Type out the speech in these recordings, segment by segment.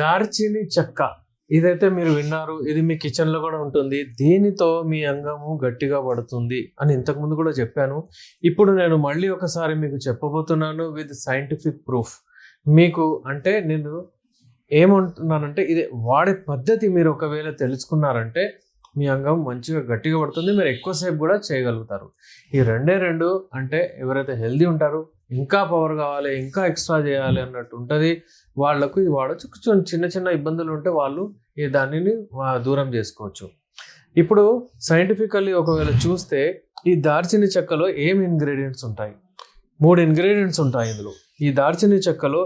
దార్చిని చెక్క ఇదైతే మీరు విన్నారు. ఇది మీ కిచెన్‌లో గూడా ఉంటుంది. దీనితో మీ అంగము గట్టిగా పడుతుంది అని ఇంతకుముందు కూడా చెప్పాను. ఇప్పుడు నేను మళ్ళీ ఒకసారి మీకు చెప్పబోతున్నాను విత్ సైంటిఫిక్ ప్రూఫ్. మీకు అంటే నేను ఏమంటున్నానంటే ఇది వాడే పద్ధతి మీరు ఒకవేళ తెలుసుకున్నారంటే మీ అంగం మంచిగా గట్టిగా పడుతుంది. మీరు ఎక్కువసేపు కూడా చేయగలుగుతారు. ఈ రెండే రెండు అంటే ఎవరైతే హెల్తీ ఉంటారో ఇంకా పవర్ కావాలి, ఇంకా ఎక్స్ట్రా చేయాలి అన్నట్టు ఉంటుంది. వాళ్ళకు ఇది వాడచ్చు. కొంచెం చిన్న చిన్న ఇబ్బందులు ఉంటే వాళ్ళు ఈ దానిని దూరం చేసుకోవచ్చు. ఇప్పుడు సైంటిఫికల్లీ ఒకవేళ చూస్తే ఈ దార్చిని చెక్కలో ఏం ఇంగ్రీడియంట్స్ ఉంటాయి? 3 ఇంగ్రీడియంట్స్ ఉంటాయి ఇందులో. ఈ దార్చిని చెక్కలో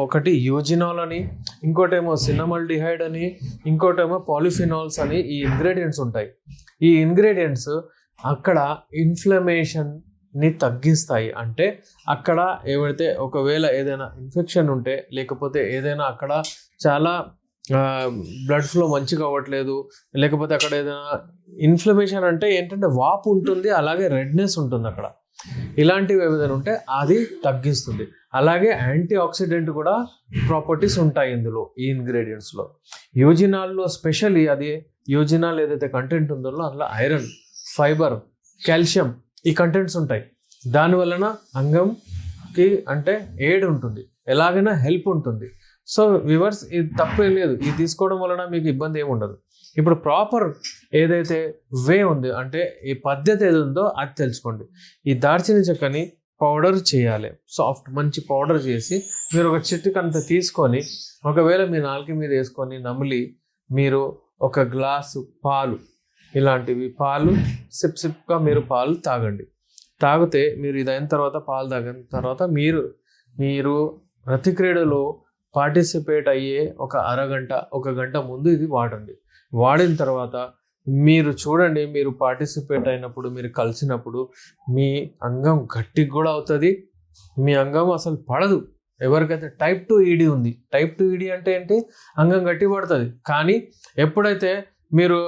ఒకటి యూజినాల్ అని, ఇంకోటేమో సిన్నమల్డిహైడ్ అని, ఇంకోటేమో పాలిఫినాల్స్ అని ఈ ఇంగ్రీడియంట్స్ ఉంటాయి. ఈ ఇంగ్రీడియంట్స్ అక్కడ ఇన్ఫ్లమేషన్ని తగ్గిస్తాయి. అంటే అక్కడ ఏవైతే ఒకవేళ ఏదైనా ఇన్ఫెక్షన్ ఉంటే, లేకపోతే ఏదైనా అక్కడ చాలా బ్లడ్ ఫ్లో మంచిగా అవ్వట్లేదు, లేకపోతే అక్కడ ఏదైనా ఇన్ఫ్లమేషన్ అంటే ఏంటంటే వాపు ఉంటుంది, అలాగే రెడ్నెస్ ఉంటుంది అక్కడ. ఇలాంటివి ఏదైనా ఉంటే అది తగ్గిస్తుంది. అలాగే యాంటీ ఆక్సిడెంట్ కూడా ప్రాపర్టీస్ ఉంటాయి ఇందులో ఈ ఇంగ్రీడియంట్స్లో. యూజినాల్లో స్పెషల్లీ అది యూజినాల్ ఏదైతే కంటెంట్ ఉందో అందులో ఐరన్, ఫైబర్, కాల్షియం ఈ కంటెంట్స్ ఉంటాయి. దానివలన అంగంకి అంటే ఎయిడ్ ఉంటుంది, ఎలాగైనా హెల్ప్ ఉంటుంది. సో వ్యూవర్స్, ఇది తప్పేం లేదు. ఇది తీసుకోవడం వలన మీకు ఇబ్బంది ఏమి ఉండదు. ఇప్పుడు ప్రాపర్ ఏదైతే వే ఉంది అంటే ఈ పద్ధతి ఏది ఉందో అది తెలుసుకోండి. ఈ దార్చిని చెక్కని పౌడర్ చేయాలి. సాఫ్ట్ మంచి పౌడర్ చేసి మీరు ఒక చిటికంత తీసుకొని ఒకవేళ మీ నాలుక మీద వేసుకొని నమిలి మీరు ఒక గ్లాసు పాలు, ఇలాంటివి పాలు సిప్గా మీరు పాలు తాగండి. తాగితే మీరు ఇది అయిన తర్వాత, పాలు తాగిన తర్వాత మీరు ప్రతిక్రియలో పార్టిసిపేట్ అయ్యే ఒక అరగంట, ఒక గంట ముందు ఇది వాడండి. వాడిన తర్వాత మీరు చూడండి, మీరు పార్టిసిపేట్ అయినప్పుడు, మీరు కలిసినప్పుడు మీ అంగం గట్టిగా కూడా అవుతుంది. మీ అంగం అసలు పడదు. ఎవరికైతే టైప్ 2 ఈడీ ఉంది, టైప్ 2 ఈడీ అంటే ఏంటి? అంగం గట్టి పడుతుంది. కానీ ఎప్పుడైతే మీరు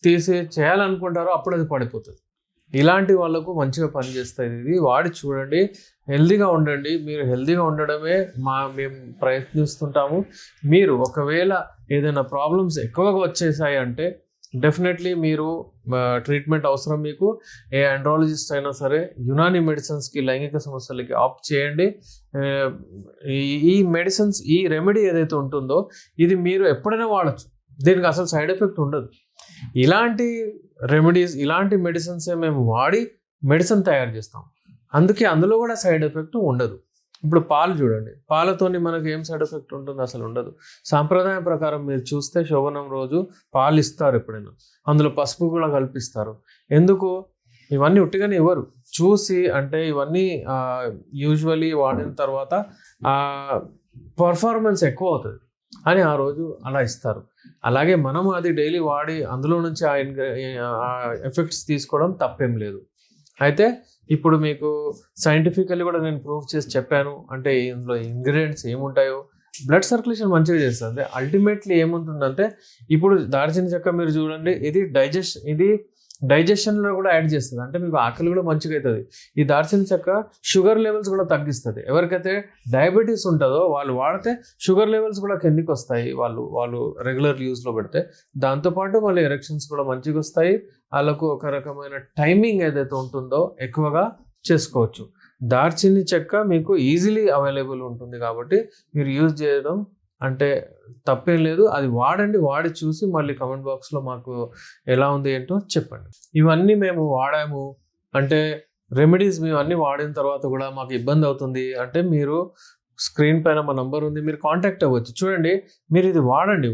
తీసి చేయాలనుకుంటారో అప్పుడు అది పడిపోతుంది. ఇలాంటి వాళ్ళకు మంచిగా పనిచేస్తుంది. ఇది వాడి చూడండి, హెల్తీగా ఉండండి. మీరు హెల్తీగా ఉండడమే మేము ప్రయత్నిస్తుంటాము. మీరు ఒకవేళ ఏదైనా ప్రాబ్లమ్స్ ఎక్కువగా వచ్చేసాయి అంటే డెఫినెట్లీ మీరు ట్రీట్మెంట్ అవసరం. మీకు ఏ ఆండ్రాలజిస్ట్ అయినా సరే యునాని మెడిసిన్స్కి, లైంగిక సమస్యలకి ఆప్ట్ చేయండి. ఈ మెడిసిన్స్, ఈ రెమెడీ ఏదైతే ఉంటుందో ఇది మీరు ఎప్పుడైనా వాడచ్చు. దీనికి అసలు సైడ్ ఎఫెక్ట్ ఉండదు. ఇలాంటి రెమెడీస్, ఇలాంటి మెడిసిన్సే మేము వాడి మెడిసిన్ తయారు చేస్తాం. అందుకే అందులో కూడా సైడ్ ఎఫెక్ట్ ఉండదు. ఇప్పుడు పాలు చూడండి, పాలతోని మనకు ఏం సైడ్ ఎఫెక్ట్ ఉంటుంది? అసలు ఉండదు. సాంప్రదాయం ప్రకారం మీరు చూస్తే శోభనం రోజు పాలు ఇస్తారు ఎప్పుడైనా, అందులో పసుపు కూడా కల్పిస్తారు. ఎందుకు? ఇవన్నీ ఉట్టిగానే ఇవ్వరు. చూసి అంటే ఇవన్నీ యూజువలీ వాడిన తర్వాత పర్ఫార్మెన్స్ ఎక్కువ అవుతుంది అని ఆ రోజు అలా ఇస్తారు. అలాగే మనం అది డైలీ వాడి అందులో నుంచి ఆ ఎఫెక్ట్స్ తీసుకోవడం తప్పేం లేదు. అయితే ఇప్పుడు మీకు సైంటిఫికల్లీ కూడా నేను ప్రూవ్ చేసి చెప్పాను. అంటే ఇందులో ఇంగ్రీడియంట్స్ ఏముంటాయో, బ్లడ్ సర్క్యులేషన్ మంచిగా చేస్తుంది. అల్టిమేట్లీ ఏముంటుందంటే ఇప్పుడు దార్చిన చెక్క మీరు చూడండి, ఇది డైజెషన్లో కూడా యాడ్ చేస్తుంది. అంటే మీకు ఆకలి కూడా మంచిగా అవుతుంది. ఈ దార్చిన చెక్క షుగర్ లెవెల్స్ కూడా తగ్గిస్తుంది. ఎవరికైతే డయాబెటీస్ ఉంటుందో వాళ్ళు వాడితే షుగర్ లెవెల్స్ కూడా కిందికి వస్తాయి. వాళ్ళు రెగ్యులర్ యూస్లో పెడితే దాంతోపాటు వాళ్ళ ఎరెక్షన్స్ కూడా మంచిగా వస్తాయి. వాళ్ళకు ఒక రకమైన టైమింగ్ ఏదైతే ఉంటుందో ఎక్కువగా చేసుకోవచ్చు. దార్చిని చెక్క మీకు ఈజీలీ అవైలబుల్ ఉంటుంది కాబట్టి మీరు యూజ్ చేయడం అంటే తప్పేం లేదు. అది వాడండి. వాడి చూసి మళ్ళీ కమెంట్ బాక్స్లో మాకు ఎలా ఉంది ఏంటో చెప్పండి. ఇవన్నీ మేము వాడాము అంటే రెమెడీస్ మేము అన్నీ వాడిన తర్వాత కూడా మాకు ఇబ్బంది అవుతుంది అంటే మీరు స్క్రీన్ పైన మా నంబర్ ఉంది, మీరు కాంటాక్ట్ అవ్వచ్చు. చూడండి, మీరు ఇది వాడండి.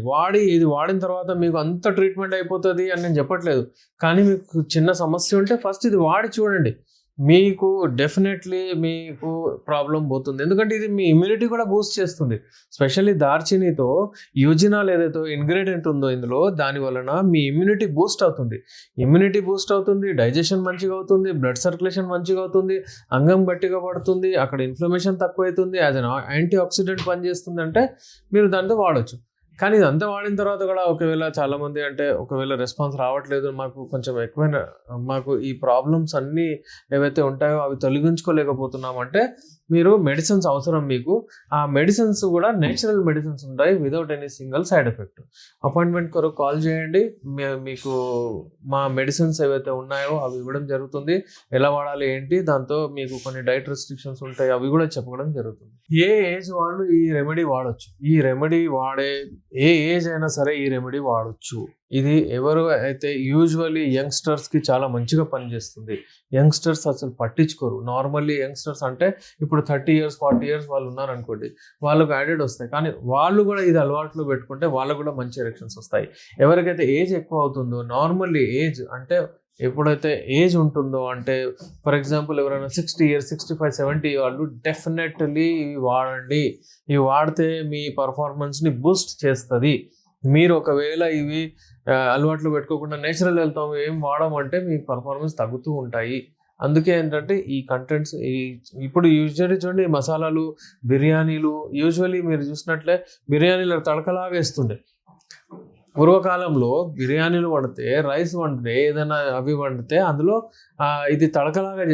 ఇది వాడిన తర్వాత మీకు అంత ట్రీట్మెంట్ అయిపోతుంది అని నేను చెప్పట్లేదు. కానీ మీకు చిన్న సమస్య ఉంటే ఫస్ట్ ఇది వాడి చూడండి. మీకు డెఫినెట్లీ మీకు ప్రాబ్లం పోతుంది. ఎందుకంటే ఇది మీ ఇమ్యూనిటీ కూడా బూస్ట్ చేస్తుంది. స్పెషల్లీ దార్చినితో యూజినాల్ ఏదైతే ఇంగ్రీడియంట్ ఉందో ఇందులో, దాని వలన మీ ఇమ్యూనిటీ బూస్ట్ అవుతుంది. డైజెషన్ మంచిగా అవుతుంది, బ్లడ్ సర్క్యులేషన్ మంచిగా అవుతుంది, అంగం గట్టిగా పడుతుంది, అక్కడ ఇన్ఫ్లమేషన్ తక్కువ అవుతుంది, యాజ్ అన్ యాంటీ ఆక్సిడెంట్ పనిచేస్తుంది. అంటే మీరు దాంతో వాడచ్చు. కానీ ఇదంతా వాడిన తర్వాత కూడా ఒకవేళ చాలామంది అంటే ఒకవేళ రెస్పాన్స్ రావట్లేదు, మాకు కొంచెం ఎక్కువైన మాకు ఈ ప్రాబ్లమ్స్ అన్నీ ఏవైతే ఉంటాయో అవి తొలగించుకోలేకపోతున్నాం అంటే మీరు మెడిసిన్స్ అవసరం. మీకు ఆ మెడిసిన్స్ కూడా నేచురల్ మెడిసిన్స్ ఉంటాయి without any single side effect. Appointment కొరకు కాల్ చేయండి. మీకు మా మెడిసిన్స్ ఏవైతే ఉన్నాయో అవి ఇవ్వడం జరుగుతుంది. ఎలా వాడాలి ఏంటి, దాంతో మీకు కొన్ని డైట్ రెస్ట్రిక్షన్స్ ఉంటాయి అవి కూడా చెప్పడం జరుగుతుంది. ఏ ఏజ్ వాళ్ళు ఈ రెమెడీ వాడచ్చు. ఈ రెమెడీ వాడే ఏ ఏజ్ అయినా సరే ఈ రెమెడీ వాడచ్చు. ఇది ఎవరు అయితే యూజువల్లీ యంగ్స్టర్స్కి చాలా మంచిగా పనిచేస్తుంది. యంగ్స్టర్స్ అసలు పట్టించుకోరు. నార్మల్లీ యంగ్స్టర్స్ అంటే ఇప్పుడు 30 years 40 years వాళ్ళు ఉన్నారనుకోండి, వాళ్ళకు యాడెడ్ వస్తాయి. కానీ వాళ్ళు కూడా ఇది అలవాట్లో పెట్టుకుంటే వాళ్ళకు కూడా మంచి ఎరెక్షన్స్ వస్తాయి. ఎవరికైతే ఏజ్ ఎక్కువ అవుతుందో, నార్మల్లీ ఏజ్ అంటే ఎప్పుడైతే ఏజ్ ఉంటుందో అంటే ఫర్ ఎగ్జాంపుల్ ఎవరైనా 60 years 65 70 వాళ్ళు డెఫినెట్లీ ఇవి వాడండి. ఇవి వాడితే మీ పర్ఫార్మెన్స్ని బూస్ట్ చేస్తుంది. మీరు ఒకవేళ ఇవి అలవాట్లు పెట్టుకోకుండా నేచురల్ వెళ్తాము ఏం వాడమంటే మీ పర్ఫార్మెన్స్ తగ్గుతూ ఉంటాయి. అందుకే ఏంటంటే ఈ కంటెంట్స్ ఇప్పుడు యూజువల్లీ చూడండి మసాలాలు, బిర్యానీలు యూజువల్లీ మీరు చూసినట్లే బిర్యానీలో తడకలాగా వేస్తుండే. పూర్వకాలంలో బిర్యానీలు వండితే, రైస్ వండితే, ఏదైనా అవి వండితే అందులో ఇది తడకలాగా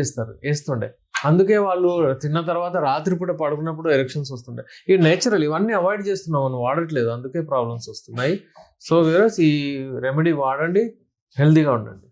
వేస్తుండే. అందుకే వాళ్ళు తిన్న తర్వాత రాత్రిపూట పడుకున్నప్పుడు ఎరెక్షన్స్ వస్తుండే. ఈ నేచురల్ ఇవన్నీ అవాయిడ్ చేస్తున్నాం, మనం వాడట్లేదు, అందుకే ప్రాబ్లమ్స్ వస్తున్నాయి. సో వీరస్ ఈ రెమెడీ వాడండి, హెల్తీగా ఉండండి.